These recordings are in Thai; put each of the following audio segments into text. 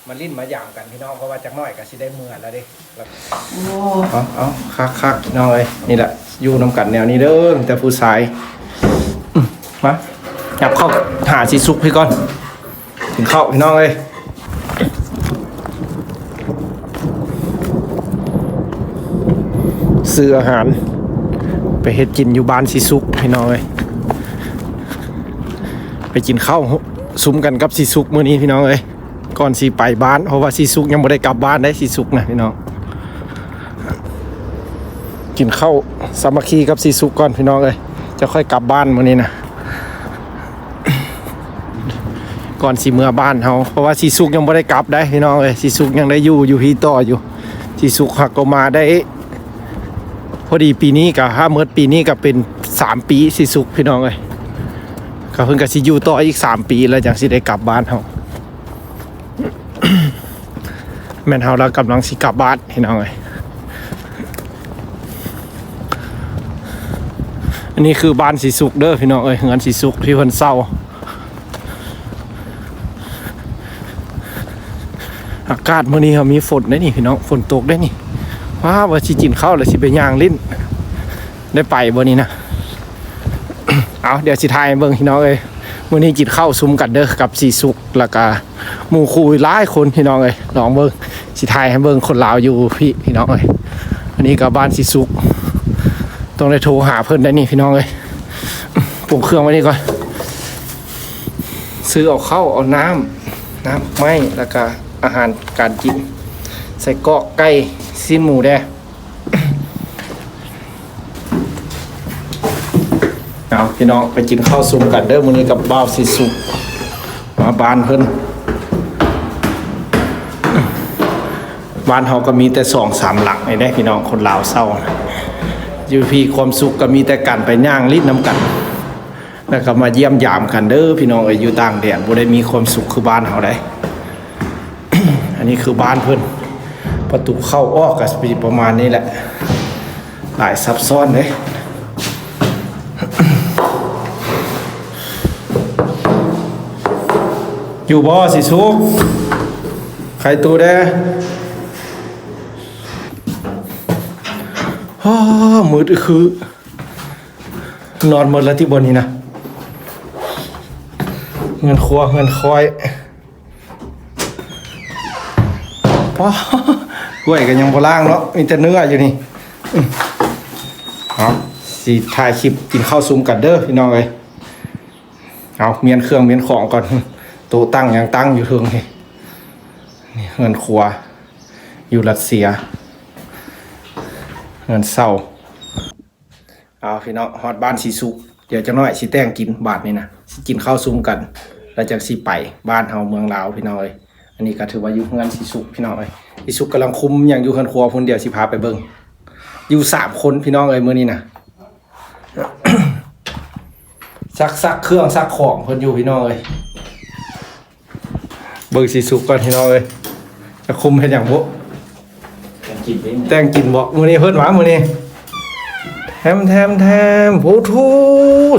มาลิ้นมาหยามกันพี่น้องเพราะว่าจักน้อยก็สิได้เมื่อแล้วเด้เอาคักน้องเอ้ยนี่แหละอยู่นำกันแนวนี้เด้อแต่ผู้ชายมาจับเข้าหาสิสุกพี่ก่อนถึงเข้าพี่น้องเอ้ยซื้ออาหารไปเฮ็ดกินอยู่บ้านสิสุกพี่น้องเอ้ยไปกินข้าวซุ้มกันกับสิสุกมื้อนี้พี่น้องเอ้ยก่อนสิไปบ้านเพราะว่าสิสุกยังบ่ได้กลับบ้านได้สิสุกนะพี่น้องกินข้าวสามัคคีกับสิสุกก่อนพี่น้องเอ้ยจะค่อยกลับบ้านมื้อนี้นะก่อนสิเมื่อบ้านเฮาเพราะว่าสิสุกยังบ่ได้กลับได้พี่น้องเอ้ยสิสุกยังได้อยู่พี่ต่ออยู่สิสุกหักก็มาได้พอดีปีนี้ก็ถ้าเมื่อปีนี้ก็เป็น3ปีสิสุกพี่น้องเอ้ยก็เพิ่นก็สิอยู่ต่ออีก3ปีแล้วจังสิได้กลับบ้านเฮา แม่นเฮาแล้วกำลังสิกลับบ้านพี่น้องเอ้ยอันนี้คือบ้านสิสุกเด้อพี่น้องเอ้ยเฮือนสิสุกที่เพิ่นเซาอากาศมื้อนี้เขามีฝนได้นี่พี่น้องฝนตกได้นี่ว้าว่าสิกินข้าวแล้วสิไปย่างลิ้นได้ไปบ่นี่นะ เอาเดี๋ยวสิถ่ายเบิ่งพี่น้องเอ้ยมื้อนี้กินข้าวซุ้มกันเด้อกับสิสุกแล้วก็หมู่คู่หลายคนพี่น้องเอ้ยลองเบิ่งสิถ่ายให้เบิ่งคนลาวอยู่พี่น้องเอ้ยอันนี้ก็บ้านสิสุกต้องได้โทรหาเพิ่นได้นี่พี่น้องเอ้ยปรุงเครื่องไว้นี่ก่อนซื้อเอาข้าวเอาน้ำไม้แล้วก็อาหารการกินใส่กรอกไก่ซีนหมูแดงเอาพี่น้องไปกินข้าวซุ่มกันเด้อมื้อนี้กับบ่าวสิสุกมาบ้านเพิ่นบ้านเฮาก็มีแต่2-3หลังให้ได้พี่น้องคนลาวเศร้าอยู่พี่ความสุขก็มีแต่กันไปย่างลิ้นน้ำกันแล้วก็มาเยี่ยมยามกันเด้อพี่น้องเอ้ยอยู่ต่างแดนบ่ได้มีความสุขคือบ้านเฮาได้ อันนี้คือบ้านเพิ่นประตูเข้าออกก็สิประมาณนี้แหละหลายซับซ้อนเด้อยู่บ่สิสุกใครตัวแดมืดคือนอนหมดแล้วที่บนนี้นะเงินครัวเงินคอยป้ากล้วยกันยังบ่ล่างเนาะมีแต่เนื้ออยู่นี่เอาสิถ่ายคลิปกินข้าวซุ้มกันเด้อพี่น้องเอ้ยเอาเมียนเครื่องเมียนของก่อนโตตั้งยังตั้งอยู่เทิงนี่เงินครัวอยู่รัสเซียเงินเศร้าเอาพี่น้องฮอดบ้านสิสุกเดี๋ยวจังน้อยสิแต่งกินบาทนี่นะสิกินข้าวซุ้มกันแล้วจังสิไปบ้านเฮาเมืองลาวพี่น้องเอ้ยอันนี้ก็ถือว่าอยู่เงินสิสุกพี่น้องเอ้ยสิสุกกำลังคุมอย่างอยู่เฮือนครัวคนเดียวสิพาไปเบิ่งอยู่3คนพี่น้องเอ้ยมื้อนี้นะ ซักเครื่องซักของเพิ่นอยู่พี่น้องเอ้ยเบิ่งสิสุกก่อนพี่น้องเอ้ยจะคุมเฮ็ดหยังบ่แต่งกินบ่มื้อนี้เพิ่นว่ามื้อนี้แถมโอ้โธ่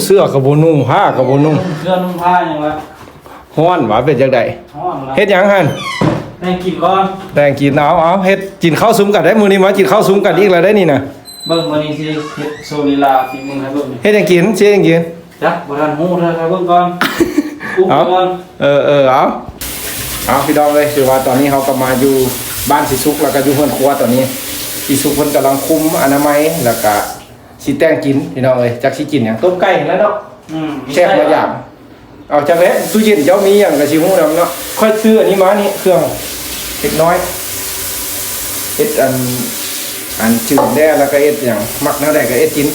เสื้อก็บ่นุ่งผ้าก็บ่นุ่งเสื้อนุ่งผ้ายังวะฮ้อนว่าเป็นจังได๋ฮ้อนละเฮ็ดหยังหั่นแต่งกินก่อนแต่งกินเอาเฮ็ดกินข้าวซุ้มกันได้มื้อนี้มากินข้าวซุ้มกันอีกแล้วได้นี่น่ะเบิ่งมื้อนี้สิเฮ็ดโซลีลาฝีมือให้เบิ่งเฮ็ดหยังกินสิเฮ็ดหยังกินจ้ะบ่ทันฮู้เด้อครับเบิ่งก่อนอุ๊บก่อนเอาพี่น้องเอ้ยคือว่าตอนนี้เฮาก็มาอยู่บ้านสิสุกแล้วก็อยู่เฮือนครัวตอนนี้สิสุกเพิ่นกำลังคุมอนามัยแล้วก็สิแต่งกินพี่น้องเอ้ยจักสิกินหยังต้มไก่แล้วเนาะแซ่บบ่ยามเอาจังได๋ตู้เย็นเจ้ามีหยังก็สิฮู้นำเนาะค่อยซื้ออันนี้มานี่เครื่องเล็กน้อยเฮ็ดอันจืดแด้แล้วก็เฮ็ดหยังมักแนวใดก็เฮ็ดกิน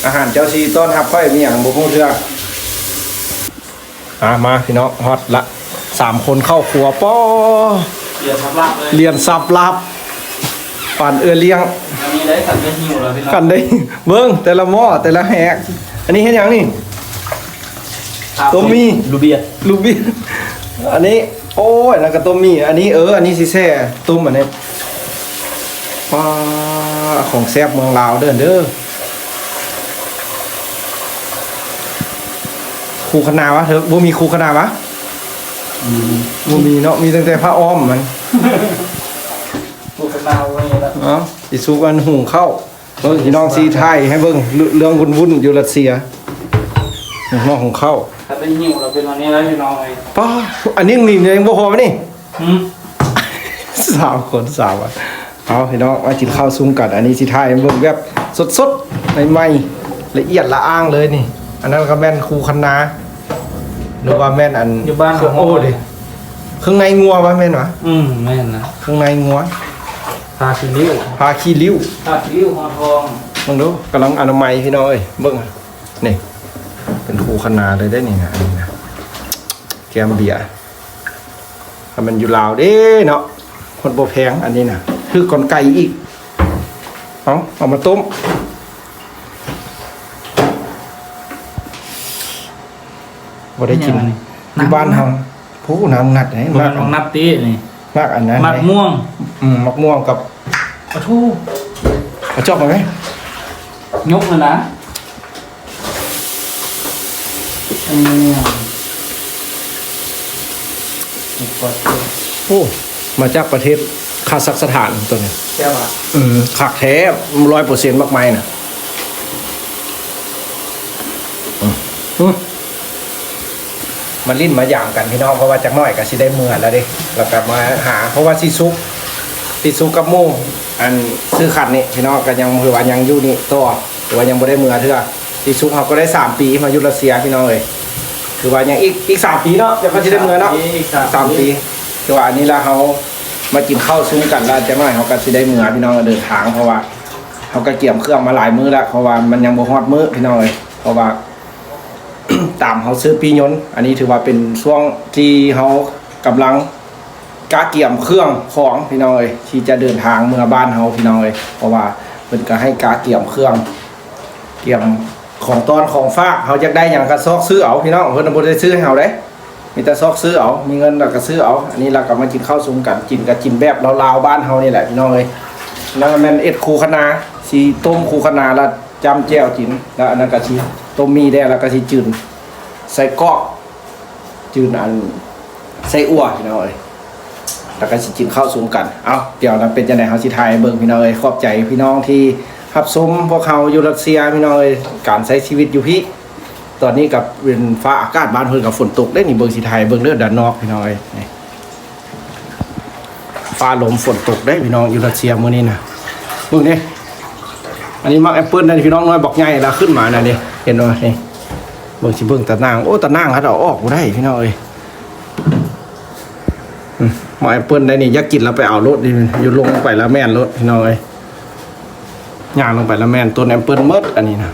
อาหารเจ้าสิต้อนรับค่อยมีหยังบ่ฮู้เทื่อมาพี่น้องฮอตละ3คนเข้าครัวป้อเรียนสับลับเลยเรียนสับลับปั่นเลี้ยงอันนี้ได้สับได้หิวแล้วพี่น้องกันได้เบิ่งแต่ละหม้อแต่ละแหกอันนี้เฮ็ดหยังนี่ต้มมีลูเบียอันนี้โอ้ยแล้วก็ต้มมีอันนี้อันนี้สิแซ่ต้มอันนี้ป้าของแซ่บเมืองลาวเด้อคูขนาวะเธอบ่มีคูขนาวะ บ่มีเนาะมีตั้งแต่ผ้าอ้อมมัน พวกดาวไว้แล้ว เอ้าสิสุกอันหุงข้าวเบิ่งพี่น้องสีไทยให้เบิ่งเรื่องวุ่นๆอยู่รัสเซียน้องของข้าว ถ้าเป็นหิวเราเป็นวันนี้แล้วพี่น้องเลย ป้าอันนี้นี่ยังบ่พอมั้ยนี่ อืม 3 คน3อ่ะเอาพี่น้องมากินข้าวซุ้มกันอันนี้สิไทยให้เบิ่งแบบสดๆใหม่ๆละเอียดละอ้างเลยนี่ อันนั้นก็แม่นคูคันนาหรือว่าแม่นอัน อยู่บ้าน โอ้ดิเครื่องในงัวป่ะแม่นวะ แม่นนะ เครื่องในงัว พาชิลิ้ว พาขี้ริ้ว พาชิลิ้วหอทอง มึงดูกำลังอนามัยพี่น้องเอ้ยเบิ่งอะนี่ เป็นคูคันนาเลยได้นี่นะอันนี้นะแกมเบียร์ถ้ามันอยู่ลาวเด้เนาะคนบ่แพงอันนี้นะคือก่อนไก่อีกเอามาต้มบ่ได้กินที่บ้านเฮาผู้น้ำงัดไหน มากลองนับตีนี่ มากอันนั้น มักม่วง มักม่วงกับ ปะทู กระจอกไหม ยกเลยนะอันนี้กด โอ้มาจากประเทศคาซัคสถานตัวนี้ แก้วอ่ะ ขักแท้100%มากมายนะมาลิ้นมาอย่างกันพี่น้องเพราะว่าจากน้อยก็สิได้เมื่อแล้วเด้แล้วก็มาหาเพราะว่าสิซุกกับหมู่อันซื้อขัดนี่พี่น้องก็ยังคือว่ายังอยู่นี่ต่อหรือว่ายังบ่ได้เมื่อเทื่อสิซุกเขาก็ได้3ปีมาอยู่รัสเซียพี่น้องเอ้ยคือว่ายังอีก3ปีเนาะเดี๋ยวเขาสิได้เมื่อเนาะ3 ปีคือว่าอันนี้ละเขามากินข้าวซุ้มกันแล้วจากน้อยเขาก็สิได้เมื่อพี่น้องเดินทางเพราะว่าเขาก็เกี่ยมเครื่องมาหลายมื้อแล้วเพราะว่ามันยังบ่ฮอดมื้อพี่น้องเอ้ยเพราะว่า ตามเขาซื้อปียนต์อันนี้ถือว่าเป็นช่วงที่เขากำลังกาเกี่ยมเครื่องของพี่น้อยที่จะเดินทางเมื่อบ้านเขาพี่น้อยเพราะว่าเป็นก็ให้กาเกี่ยมเครื่อง เกี่ยมของตอนของฝากเขาจะได้อย่างกระซอกซื้อเอาพี่น้องเพิ่นบ่ได้ซื้อให้เขาเด้มีแต่ซอกซื้อเอามีเงินแล้วก็ซื้อเอาอันนี้เราก็มากินข้าวซุ้มกันกินก็กินแบบลาวๆบ้านเฮานี่แหละพี่น้องเอ้ยแล้วมันเอ็ดคูคณาสิต้มคูคณาแล้วจำแจ่วกินแล้วอันนั้นก็สิต้มมีได้แล้วก็สิจืดใส่กอกจืดอันใส่อั่วพี่น้องเอ้ยแล้วก็สิกินข้าวซุ้มกันเอาเดี๋ยวนั้นเป็นจังได๋เฮาสิถ่ายให้เบิ่งพี่น้องเอ้ยขอบใจพี่น้องที่รับชมพวกเขาอยู่รัสเซียพี่น้องเอ้ยการใช้ชีวิตอยู่พี่ตอนนี้กับเป็นฟ้าอากาศบ้านเพิ่นกับฝนตกได้นี่เบิ่งสิถ่ายเบิ่งเด้อด้านนอกพี่น้องเอ้ยนี่ฟ้าลมฝนตกได้พี่น้องอยู่รัสเซียมื้อนี้นะเบิ่งนี่อันนี้มักแอปเปิ้ลนั่นพี่น้องน้อยบอกใหญ่แล้วขึ้นมานั่นนี่เห็นบ่นี่เบิ่งสิเบิ่งตะนางโอ้ตะนางหัดเอาออกบ่ได้พี่น้องเอ้ยหมอแอปเปิ้ลได้นี่อยากกินแล้วไปเอารถนี่อยู่ลงไปแล้วแม่นรถพี่น้องเอ้ยย่างลงไปแล้วแม่นต้นแอปเปิ้ลหมดอันนี้นะ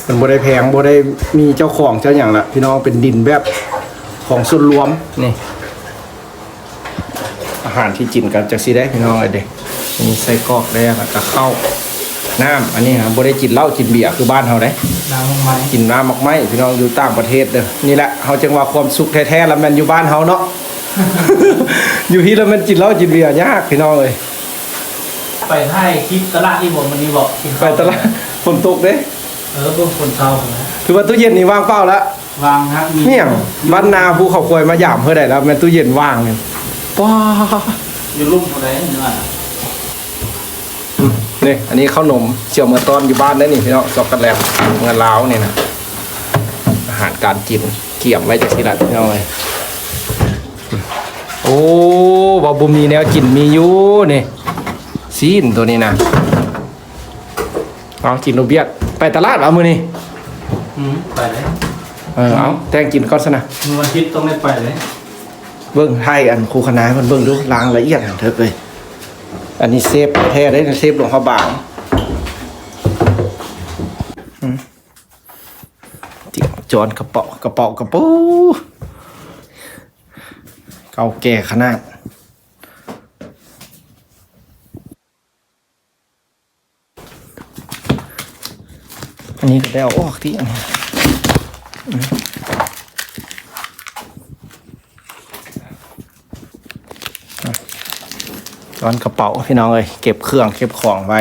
มันบ่ได้แพงบ่ได้มีเจ้าของเจ้าหยังละพี่น้องเป็นดินแบบของส่วนรวมนี่อาหารที่กินกันจักสิได้พี่น้องเอ้ยเด้มีไส้กรอกแดงแล้วก็ข้าวน้ำอันนี้ครับบ่ได้กินเหล้ากินเบียร์คือบ้านเฮาเด้ น้ำลงไม้ กินน้ำมักไม้พี่น้องอยู่ต่างประเทศเด้อนี่แหละเฮาจึงว่าความสุขแท้ๆแล้วแม่นอยู่บ้านเฮาเนาะ อยู่ที่แล้วมันกินเหล้ากินเบียร์ยากพี่น้องเอ้ย ไปให้คลิปตลาดที่ผมมันนี้บอกกิน ไปตลาดฝนตกเด้ เพิ่งคนเช่านะ คือว่าตู้เย็นนี่ว่างเปล่าแล้ว วางครับมี เนี่ยบ้านนาภูเขาควยมาหยามเพื่อได้แล้วแม่นตู้เย็นว่างเนี่ยป้า อยู่รุ่มอะไรนี่ว่า นี่อันนี้ข้าวนมเชี่ยวเมื่อตอนอยู่บ้านได้นี่พี่น้องช็อกโกแลตเงินล้าวนี่นะอาหารการกินเกี่ยมไว้จากที่ร้านพี่น้องเลยโอ้บาบุมีแนวกินมีอยู่นี่ซีนตัวนี้นะเอากินโนเบียดไปตลาดเอามือนี่ ไปเลย เอาแต่งกินก่อนซะนะ มีวันอาทิตย์ต้องได้ไปเลย เบิ้งไทยอันครูคณะมันเบิ้งดูล้างละเอียดเถอะเลยอันนี้เซฟแท้ได้เซฟหลวงพ่อบางเตี๋ยวจอนกระเป๋ากระปูเก่าแก่ขนาดอันนี้ก็ได้เอาออกที่อันนี้จอนกระเป๋าพี่น้องเลยเก็บเครื่องเก็บของไว้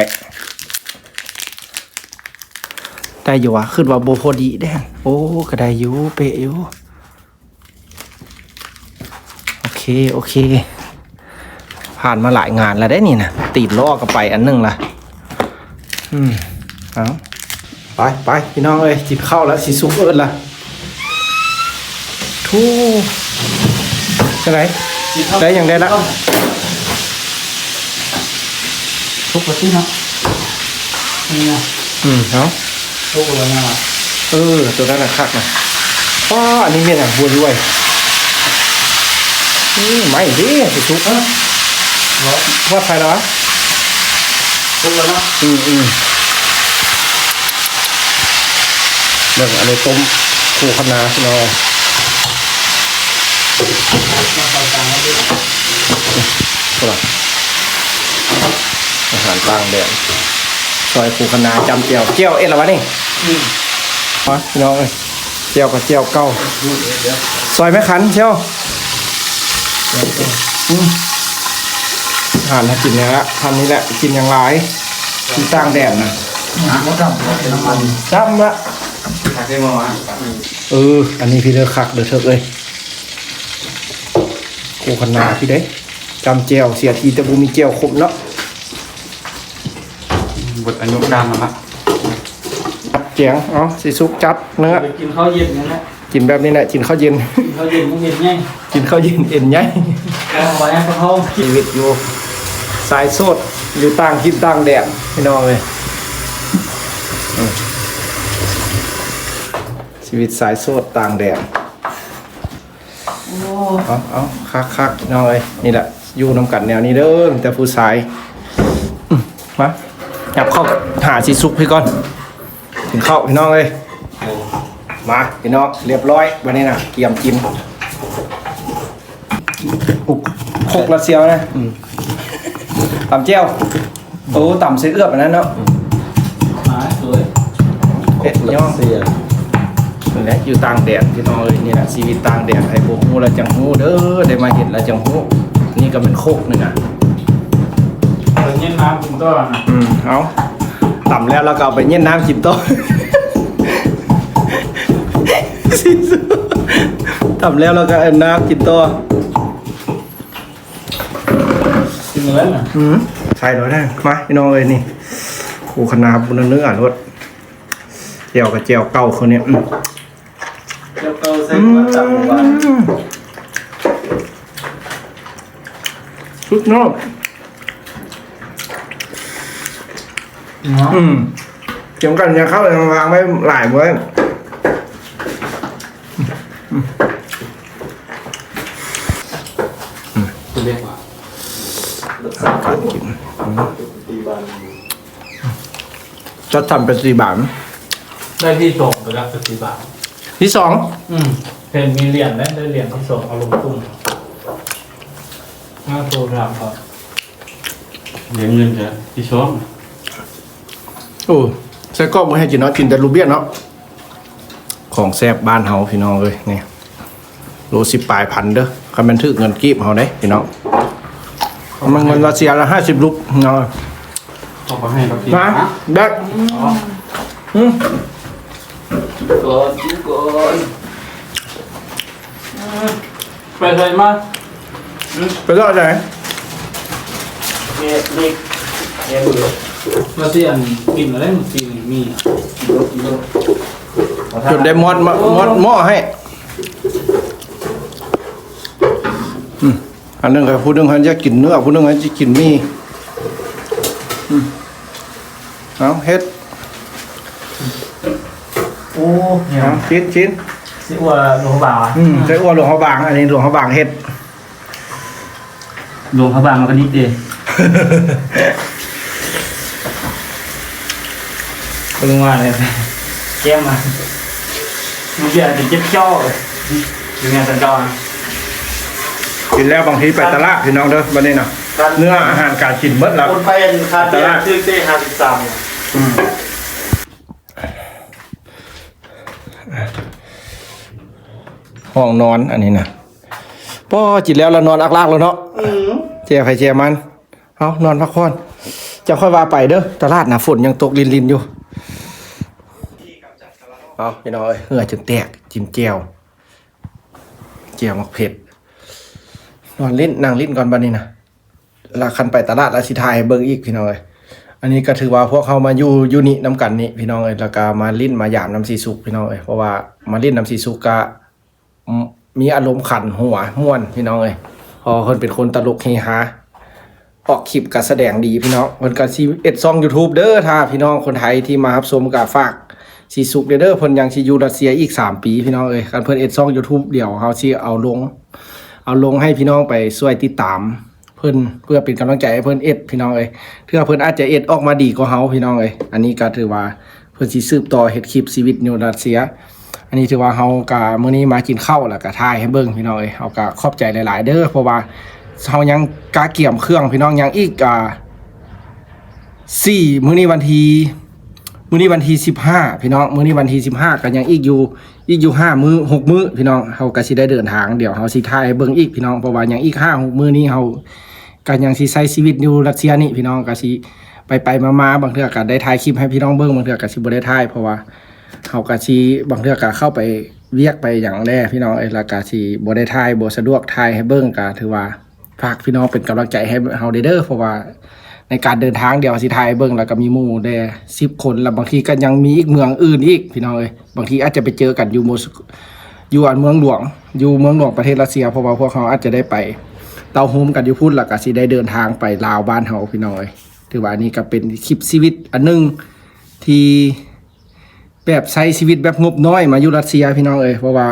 ได้อยู่วะขึ้นว่าโบพอดีแดนโอ้ก็ได้อยู่เปะอยู่ โอเคผ่านมาหลายงานแล้วได้นี่นะตีดล้อกันไปอันหนึงละเอาไปพี่น้องเอ้ยจิบข้าวแล้วสิสุกเอิดละทูจะไหนได้อย่างได้ละ ทุกประเทศเนาะนี่นะ เอา ทุกอะไรเนาะ ตัวนั้นนะคักนะอันนี้เนี่ยนะบัวด้วยไม่ดิสิสุกว่าใครแล้ววะ ทุกแล้วเนาะ เรื่องอะไรต้มคู่คณะพี่น้อง มาต่อต่างกันดิ ก็หรออาหารต่างแดนซอยคู่คณะจำเจียวเอ็ดละวะนี่มาพี่น้องเอ้ยเจียวกับเจียวเก้าซอยแม่ขันเชียวอาหารถ้ากินเนี่ยละพันนี้แหละกินอย่างไรที่ต่างแดนนะ เขาทำเป็นน้ำมัน จำละ ขายได้มา อันนี้พี่เด้อคักเด้อเถิกเลยคู่คณะพี่เด้จำเจียวเสียทีแต่บูมีเจียวครบเนาะ บทอายุดำนะครับ จัดเจียงสิซุปจัดเนื้อ กินข้าวเย็นนี่แหละ กินแบบนี้แหละกินข้าวเย็น กินข้าวเย็นต้องเย็นไง กินข้าวเย็นเอ็นใหญ่ เอาไว้ให้เขา ชีวิตอยู่สายโสดอยู่ต่างทิศต่างแดนพี่น้องเลยชีวิตสายโสดต่างแดนเอาคักพี่น้องเลยนี่แหละอยู่นำกันแนวนี้เด้อแต่ผู้ชายมาจับเข้าหาสิซุกพี่ก่อนถึงเข้าพี่น้องเลยมาพี่น้องเรียบร้อยวันนี้นะเตรียมกินโคกละเซียวนะตำเจียวต่ำเส้นเอื้อบอันนั้นเนาะ หมาสวย เผ็ดย่องนี่แหละอยู่ต่างแดดพี่น้องเอ้ยนี่แหละชีวิตต่างแดดไอ้พวกฮู้แล้วจังฮู้เด้อได้มาเห็นแล้วจังฮู้นี่ก็เป็นโคกหนึงอ่ะ เป็นเย็นน้ำกินก็นะ เอาต่ำแล้วเราก็เอาไปเย็นน้ำกินต่อต่ำแล้วเราก็เอาน้ำกินต่อ กินเนื้อน่ะ ใส่หน่อยได้มาพี่น้องเอ้ยนี่กูขนาบุญเนื้อรสเจียวกับเจียวเก่าคนเนี้ย เจ้าเต้าเส้นมาจับหมู่บ้าน สุดยอด เนาะ เกี่ยวกันยังเข้าไปวางไว้หลายไว้ คุณเรียกว่า การกินจะทำเป็น4 บาท ได้ที่ส่งไปรับสิบบาท ที่2 เพนมีเหรียญได้เหรียญที่ส่งเอาลงตุ้งน่าโทรถามครับเหรียญเงินจะที่ช้อน โอ้ใส่กรอบมาให้กินเนาะกินแต่รูเบียนเนาะของแซ่บบ้านเฮาพี่น้องเลยนี่โล10 ปลายพันเด้อคำเป็นทึกเงินกีบเฮาได้พี่น้องมันเงินรัสเซียละ50 รูปเนาะ เอาไปให้เรากิน มาได้ ก่อนกินก่อนไปไหนมา ไปรอดไหน เด็กเด็กเบื่อมาเสียนกินอะไรมันกินมีจนได้มอดหม้อให้อันนึงก็ผู้นึงเขาจะกินเนื้อผู้นึงเขาจะกินมีเอาเฮ็ด โอ้เนี่ย เอาชิ้น สิว่าหลวงบ่าว ใช้อ้วนหลวงเขาบางอันนี้หลวงเขาบางเฮ็ด หลวงพระบางมันก็นิดเดียวก็รู้ว่าเลยแก้มมามันเบียดจะเจ็บจ้อเลยยังไงสัญจร กินแล้วบางทีไปตลาดพี่น้องเด้อวันนี้นะเนื้ออาหารการกินเบิดแล้ว คนไปคาเฟ่ชื่อเต้53ห้องนอนอันนี้นะป้อจิตแล้วเรานอนอักลากแล้วเนาะเจียไฟเจียมันเอานอนพักผ่อนจะค่อยว่าไปเด้อตลาดนะฝนยังตกลินอยู่เอาพี่น้องเอ้ยเหงื่อจนแตกจิ้มเจียวมักเผ็ด นอนเล่นนั่งเล่นก่อนบัดนี้นะลาคันไปตลาดราชิทายเบิ่งอีกพี่น้องเอ้ยอันนี้ก็ถือว่าพวกเขามาอยู่นี่น้ำกันนี่พี่น้องเอ้ยแล้วก็มาลิ้นมาหยามน้ำสีสุกพี่น้องเอ้ยเพราะว่ามาลิ้นน้ำสีสุกก็มีอารมณ์ขันหัวม่วนพี่น้องเอ้ยพอเพิ่นเป็นคนตลกเฮฮาออกคลิปก็แสดงดีพี่น้องเพิ่นก็สิเอ็ดช่อง YouTube เด้อถ้าพี่น้องคนไทยที่มารับชมก็ฝากสีสุกเด้อเพิ่นยังสิอยู่รัสเซียอีก3ปีพี่น้องเอ้ยคันเพิ่นเอ็ดช่อง YouTube เดี๋ยวเฮาสิเอาลงให้พี่น้องไปช่วยติดตามเพิ่นเพื่อเป็นกำลังใจให้เพิ่นเอ็ดพี่น้องเอ้ยเพื่อเพิ่นอาจจะเอ็ดออกมาดีกว่าเฮาพี่น้องเอ้ยอันนี้ก็ถือว่าเพิ่นสิสืบต่อเฮ็ดคลิปชีวิตอยู่รัสเซียอันนี้ถือว่าเฮาก็มื้อนี้มากินข้าวแล้วก็ถ่ายให้เบิ่งพี่น้องเอ้ยเฮาก็ขอบใจหลายๆเด้อเพราะว่าเฮายังกาเกี่ยมเครื่องพี่น้องยังอีก4มื้อนี้วันที่15พี่น้องมื้อนี้วันที่15ก็ยังอีกอยู่5มื้อ6มื้อพี่น้องเฮาก็สิได้เดินทางเดี๋ยวเฮาสิถ่ายให้เบิ่งอีกพี่น้องเพราะว่ายังอีก5-6มื้อนี้เฮาก็ยังสิใช้ชีวิตอยู่รัสเซียนี่พี่น้องก็สิไปมาบางเทื่อก็ได้ถ่ายคลิปให้พี่น้องเบิ่งบางเทื่อก็สิบ่ได้ถ่ายเพราะว่าเฮาก็สิบางเทื่อก็เข้าไปเวียกไปหยังแน่พี่น้องแล้วก็สิบ่ได้ถ่ายบ่สะดวกถ่ายให้เบิ่งก็ถือว่าฝากพี่น้องเป็นกำลังใจให้เฮาเด้อเพราะว่าในการเดินทางเดี๋ยวสิถ่ายเบิ่งแล้วก็มีหมู่ได้10คนแล้วบางทีก็ยังมีอีกเมืองอื่นอีกพี่น้องเอ้ยบางทีอาจจะไปเจอกันอยู่เมืองหลวงประเทศรัสเซียเพราะว่าพวกเขาอาจจะได้ไปเตาโฮมกันอยู่พุ่นแล้วก็สิได้เดินทางไปลาวบ้านเฮาพี่น้องเอ้ยถือว่านี่ก็เป็นคลิปชีวิตอันนึงที่แบบใช้ชีวิตแบบงบน้อยมาอยู่รัสเซียพี่น้องเอ้ยเพราะว่า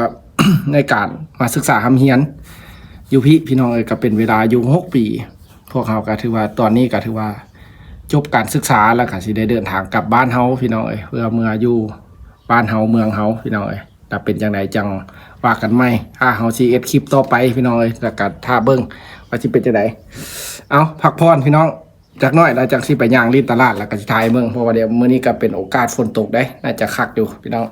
ในการมาศึกษาทำเฮียนอยู่พี่น้องเอ้ยก็เป็นเวลาอยู่6 ปีพวกเขาก็ถือว่าตอนนี้ก็ถือว่าจบการศึกษาแล้วก็สิได้เดินทางกลับบ้านเฮาพี่น้องเอ้ยเพื่อเมื่ออยู่บ้านเฮาเมืองเฮาพี่น้องเอ้ยถ้าเป็นจังไดจังว่ากันใหม่ถ้าเฮาสิเอ็ดคลิปต่อไปพี่น้องเอ้ยแล้วก็ถ้าเบิ่งว่าสิเป็นจังไดเอาพักผ่อนพี่น้องจักหน่อยแล้วจังสิไปย่างลิ้นตลาดแล้วก็สิถ่ายเบิ่งเพราะว่าเดี๋ยวมื้อนี้ก็เป็นโอกาสฝนตกได้น่าจะคักอยู่พี่น้อง